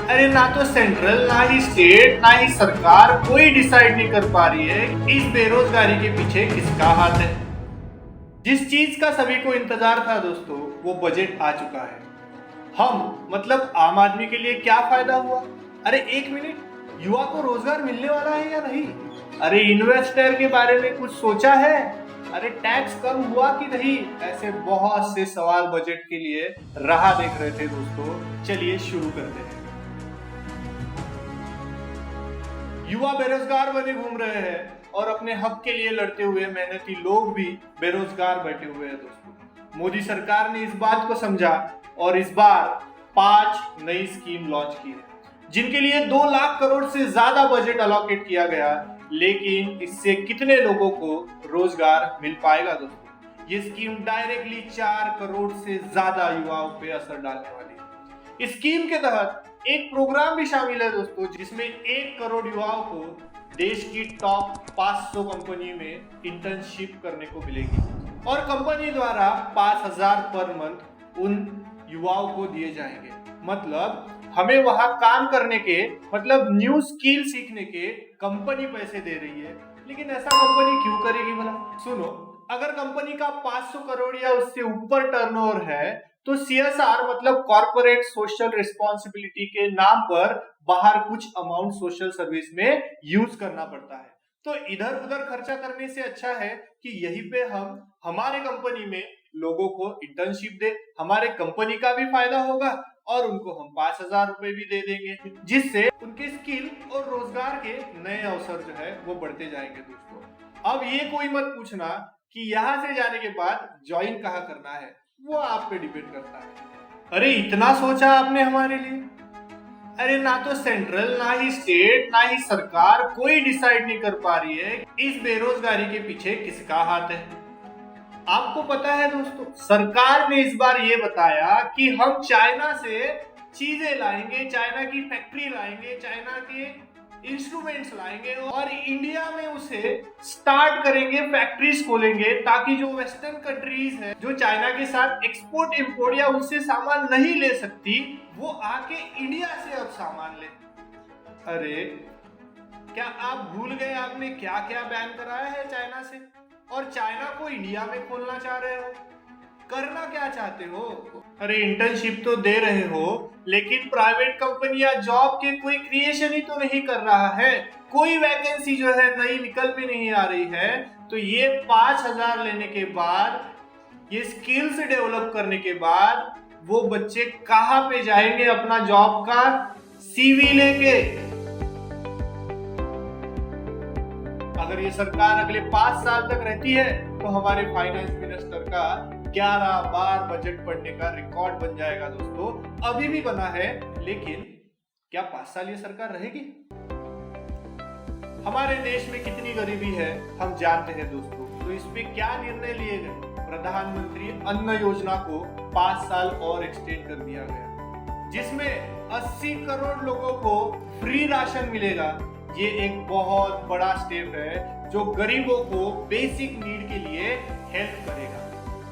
अरे ना तो सेंट्रल, ना ही स्टेट, ना ही सरकार कोई डिसाइड नहीं कर पा रही है इस बेरोजगारी के पीछे किसका हाथ है। जिस चीज का सभी को इंतजार था दोस्तों, वो बजट आ चुका है। हम मतलब आम आदमी के लिए क्या फायदा हुआ? अरे एक मिनट, युवा को रोजगार मिलने वाला है या नहीं? अरे इन्वेस्टर के बारे में कुछ सोचा है? अरे टैक्स कम हुआ कि नहीं? ऐसे बहुत से सवाल बजट के लिए राह देख रहे थे दोस्तों। चलिए शुरू करते हैं। युवा बेरोजगार बने घूम रहे हैं और अपने हक के लिए लड़ते हुए मेहनती लोग भी बेरोजगार बैठे हुए हैं दोस्तों। मोदी सरकार ने इस बात को समझा और इस बार 5 नई स्कीम लॉन्च की है, जिनके लिए 2 लाख करोड़ से ज्यादा बजट अलॉकेट किया गया। लेकिन इससे कितने लोगों को रोजगार मिल पाएगा दोस्तों? ये स्कीम डायरेक्टली 4 करोड़ से ज्यादा युवाओं पे असर डालने वाली है। इस स्कीम के तहत एक प्रोग्राम भी शामिल है दोस्तों, जिसमें 1 करोड़ युवाओं को देश की टॉप 500 कंपनी में इंटर्नशिप करने को मिलेगी और कंपनी द्वारा 5,000 पर मंथ उन युवाओं को दिए जाएंगे। मतलब हमें वहां काम करने के, मतलब न्यू स्किल सीखने के कंपनी पैसे दे रही है। लेकिन ऐसा कंपनी क्यों करेगी भला? सुनो, अगर कंपनी का 500 करोड़ या उससे ऊपर टर्नओवर है तो CSR मतलब कॉर्पोरेट सोशल रिस्पॉन्सिबिलिटी के नाम पर बाहर कुछ अमाउंट सोशल सर्विस में यूज करना पड़ता है। तो इधर उधर खर्चा करने से अच्छा है कि यहीं पे हम हमारे कंपनी में लोगों को इंटर्नशिप दे, हमारे कंपनी का भी फायदा होगा और उनको हम 5,000 रुपए भी दे देंगे, जिससे उनके स्किल और रोजगार के नए अवसर जो है वो बढ़ते जाएंगे दोस्तों। अब ये कोई मत पूछना कि यहाँ से जाने के बाद ज्वाइन कहाँ करना है, वो आप पे डिपेंड करता है। अरे इतना सोचा आपने हमारे लिए? अरे ना तो सेंट्रल, ना ही स्टेट, ना ही सरकार कोई डिसाइड नहीं कर पा रही है इस बेरोजगारी के पीछे किसका हाथ है। आपको पता है दोस्तों, सरकार ने इस बार ये बताया कि हम चाइना से चीजें लाएंगे, चाइना की फैक्ट्री लाएंगे, चाइना के इंस्ट्रूमेंट्स लाएंगे और इंडिया में उसे स्टार्ट करेंगे, फैक्ट्रीज खोलेंगे, ताकि जो वेस्टर्न कंट्रीज है जो चाइना के साथ एक्सपोर्ट इंपोर्ट या उससे सामान नहीं ले सकती, वो आके इंडिया से अब सामान ले। अरे क्या आप भूल गए आपने क्या क्या बैन कराया है चाइना से? और चाइना को इंडिया में खोलना चाह रहे हो? करना क्या चाहते हो? अरे इंटर्नशिप तो दे रहे हो, लेकिन प्राइवेट कंपनी या जॉब के कोई क्रिएशन ही तो नहीं कर रहा है। कोई वैकेंसी जो है नई निकल भी नहीं आ रही है। तो ये 5,000 लेने के बाद, ये स्किल्स डेवलप करने के बाद वो बच्चे कहाँ पे जाएंगे अपना जॉब का CV लेके? अगर ये सरकार अगले 5 साल तक रहती है तो हमारे फाइनेंस मिनिस्टर का 11 बार बजट पढ़ने का रिकॉर्ड बन जाएगा दोस्तों। अभी भी बना है, लेकिन क्या 5 साल ये सरकार रहेगी? हमारे देश में कितनी गरीबी है हम जानते हैं दोस्तों। तो इस पे क्या निर्णय लिए गए? प्रधानमंत्री अन्न योजना को 5 साल और एक्सटेंड कर दिया गया, जिसमें 80 करोड़ लोगों को फ्री राशन मिलेगा। ये एक बहुत बड़ा स्टेप है जो गरीबों को बेसिक नीड के लिए हेल्प करेगा।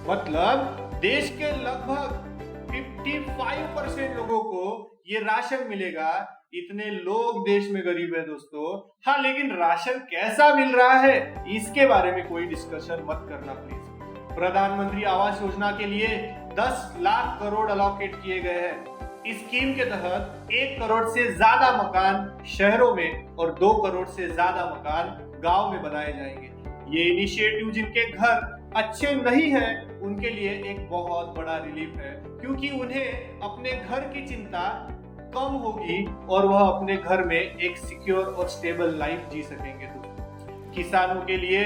मतलब देश के लगभग 55% लोगों को ये राशन मिलेगा। इतने लोग देश में गरीब है दोस्तों। हाँ, लेकिन राशन कैसा मिल रहा है इसके बारे में कोई डिस्कशन मत करना प्लीज। प्रधानमंत्री आवास योजना के लिए 10 लाख करोड़ अलॉकेट किए गए हैं। इस स्कीम के तहत 1 करोड़ से ज्यादा मकान शहरों में और 2 करोड़ से ज्यादा मकान गांव में बनाए जाएंगे। ये इनिशिएटिव जिनके घर अच्छे नहीं है उनके लिए एक बहुत बड़ा रिलीफ है, क्योंकि उन्हें अपने घर की चिंता कम होगी और वह अपने घर में एक सिक्योर और स्टेबल लाइफ जी सकेंगे दोस्तों। किसानों के लिए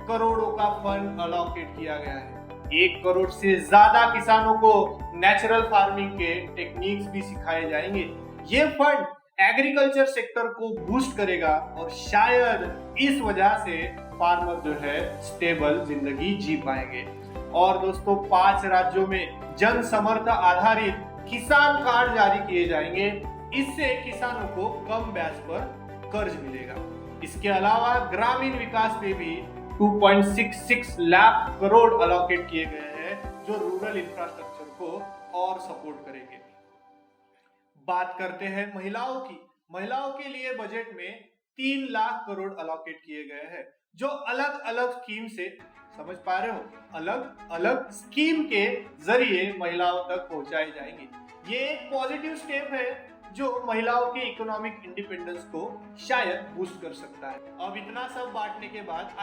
करोड़ों का फंड अलॉकेट किया गया है। 1 करोड़ से ज्यादा किसानों को नेचुरल फार्मिंग के टेक्निक्स भी सिखाए जाएंगे। ये फंड एग्रीकल्चर सेक्टर को बूस्ट करेगा और शायद इस वजह से फार्मर जो है स्टेबल जिंदगी जी पाएंगे। और दोस्तों 5 राज्यों में जन समर्थ आधारित किसान कार्ड जारी किए जाएंगे। इससे किसानों को कम ब्याज पर कर्ज मिलेगा। इसके अलावा ग्रामीण विकास पे भी 2.66 लाख करोड़ अलॉकेट किए गए हैं, जो रूरल इंफ्रास्ट्रक्चर को और सपोर्ट करेंगे। बात करते हैं महिलाओं की। महिलाओं के लिए बजट में 3 लाख करोड़ अलोकेट किए गए हैं, जो अलग अलग स्कीम से, समझ पा रहे हो, अलग अलग स्कीम के जरिए महिलाओं तक पहुंचाए जाएंगे। ये एक पॉजिटिव स्टेप है जो महिलाओं के इकोनॉमिक इंडिपेंडेंस को शायद बूस्ट कर सकता है। अब इतना सब बांटने के बाद,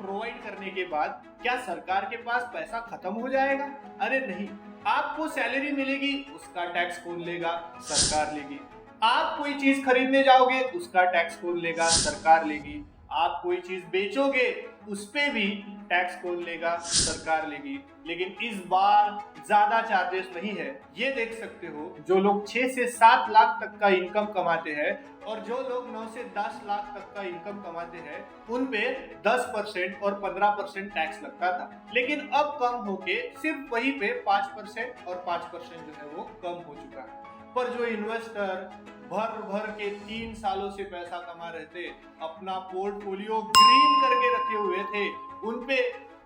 प्रोवाइड करने के बाद, क्या सरकार के पास पैसा खत्म हो जाएगा? अरे नहीं, आपको सैलरी मिलेगी, उसका टैक्स कौन लेगा? सरकार लेगी। आप कोई चीज खरीदने जाओगे, उसका टैक्स कौन लेगा? सरकार लेगी। आप कोई चीज बेचोगे, उस पे भी टैक्स कौन लेगा? सरकार लेगी। लेकिन इस बार ज्यादा चार्जेस नहीं है। ये देख सकते हो, जो लोग 6 से 7 लाख तक का इनकम कमाते हैं और जो लोग 9 से 10 लाख तक का इनकम कमाते हैं, उन पे 10% और 15% टैक्स लगता था। लेकिन अब कम होके सिर्फ वही पे 5% और 5% जो है वो कम हो चुका है। पर जो इन्वेस्टर भर भर के 3 सालों से पैसा कमा रहे थे, अपना पोर्टफोलियो ग्रीन करके रखे हुए थे, उनपे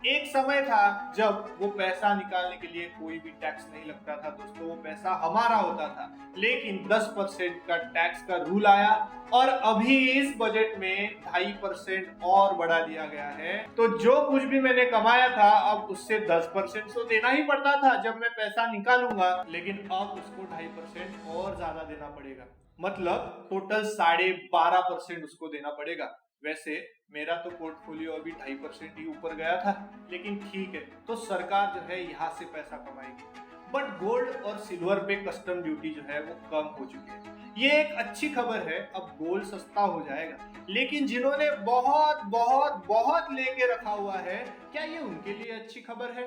एक समय था जब वो पैसा निकालने के लिए कोई भी टैक्स नहीं लगता था दोस्तों, वो पैसा हमारा होता था। लेकिन 10% का टैक्स का रूल आया और अभी इस बजट में 2.5% और बढ़ा दिया गया है। तो जो कुछ भी मैंने कमाया था, अब उससे 10% तो देना ही पड़ता था जब मैं पैसा निकालूंगा, लेकिन अब उसको 2.5% और ज्यादा देना पड़ेगा। मतलब टोटल 12.5% उसको देना पड़ेगा। वैसे मेरा तो पोर्टफोलियो अभी 2.5% ही ऊपर गया था, लेकिन ठीक है, तो सरकार जो है यहाँ से पैसा कमाएगी। बट गोल्ड और सिल्वर पे कस्टम ड्यूटी जो है वो कम हो चुकी है। ये एक अच्छी खबर है, अब गोल्ड सस्ता हो जाएगा। लेकिन जिन्होंने बहुत बहुत बहुत लेके रखा हुआ है, क्या ये उनके लिए अच्छी खबर है?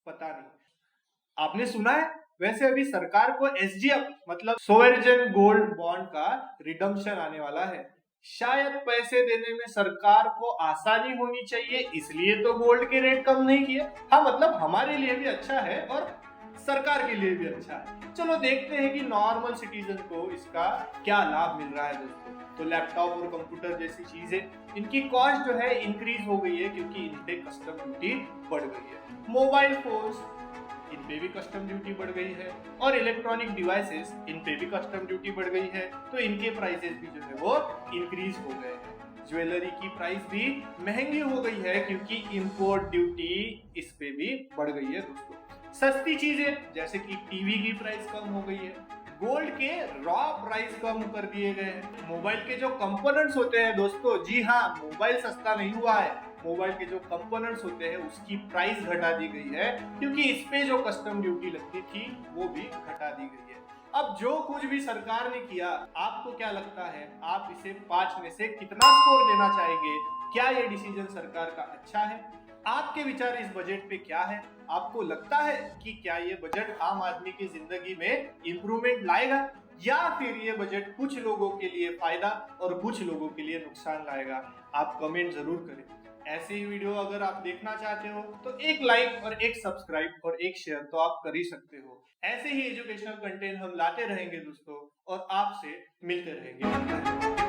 पता नहीं। आपने सुना है वैसे अभी सरकार को एसजीएफ मतलब सोवरेन गोल्ड बॉन्ड का रिडम्पशन आने वाला है। शायद पैसे देने में सरकार को आसानी होनी चाहिए, इसलिए तो गोल्ड के रेट कम नहीं किए। हाँ, मतलब हमारे लिए भी अच्छा है और सरकार के लिए भी अच्छा है। चलो देखते हैं कि नॉर्मल सिटीजन को इसका क्या लाभ मिल रहा है दोस्तों। तो लैपटॉप और कंप्यूटर जैसी चीजें, इनकी कॉस्ट जो है इंक्रीज हो गई है क्योंकि इन पे कस्टम ड्यूटी बढ़ गई है। मोबाइल फोन्स, इन पे भी कस्टम ड्यूटी बढ़ गई है और इलेक्ट्रॉनिक डिवाइसेस, इन पे भी कस्टम ड्यूटी बढ़ गई है। तो इनके प्राइसेस भी जो है वो इंक्रीज हो गए हैं। ज्वेलरी की प्राइस भी महंगी हो गई है क्योंकि इंपोर्ट ड्यूटी इस पे भी बढ़ गई है दोस्तों। सस्ती चीजें जैसे कि टीवी की प्राइस कम हो गई है। गोल्ड के रॉ प्राइस कम कर दिए गए हैं। मोबाइल के जो कंपोनेंट्स होते हैं दोस्तों, जी हाँ, मोबाइल सस्ता नहीं हुआ है, मोबाइल के जो कंपोनेंट्स होते हैं उसकी प्राइस घटा दी गई है क्योंकि इस पे जो कस्टम ड्यूटी लगती थी वो भी घटा दी गई है। अब जो कुछ भी सरकार ने किया, आपको क्या लगता है, आप इसे 5 में से कितना स्कोर देना चाहेंगे? क्या ये डिसीजन सरकार का अच्छा है? आपके विचार इस बजट पे क्या है? आपको लगता है कि क्या ये बजट आम आदमी की जिंदगी में इंप्रूवमेंट लाएगा या फिर ये बजट कुछ लोगों के लिए फायदा और कुछ लोगों के लिए नुकसान लाएगा? आप कमेंट जरूर करें। ऐसे ही वीडियो अगर आप देखना चाहते हो तो एक लाइक और एक सब्सक्राइब और एक शेयर तो आप कर ही सकते हो। ऐसे ही एजुकेशनल कंटेंट हम लाते रहेंगे दोस्तों और आपसे मिलते रहेंगे।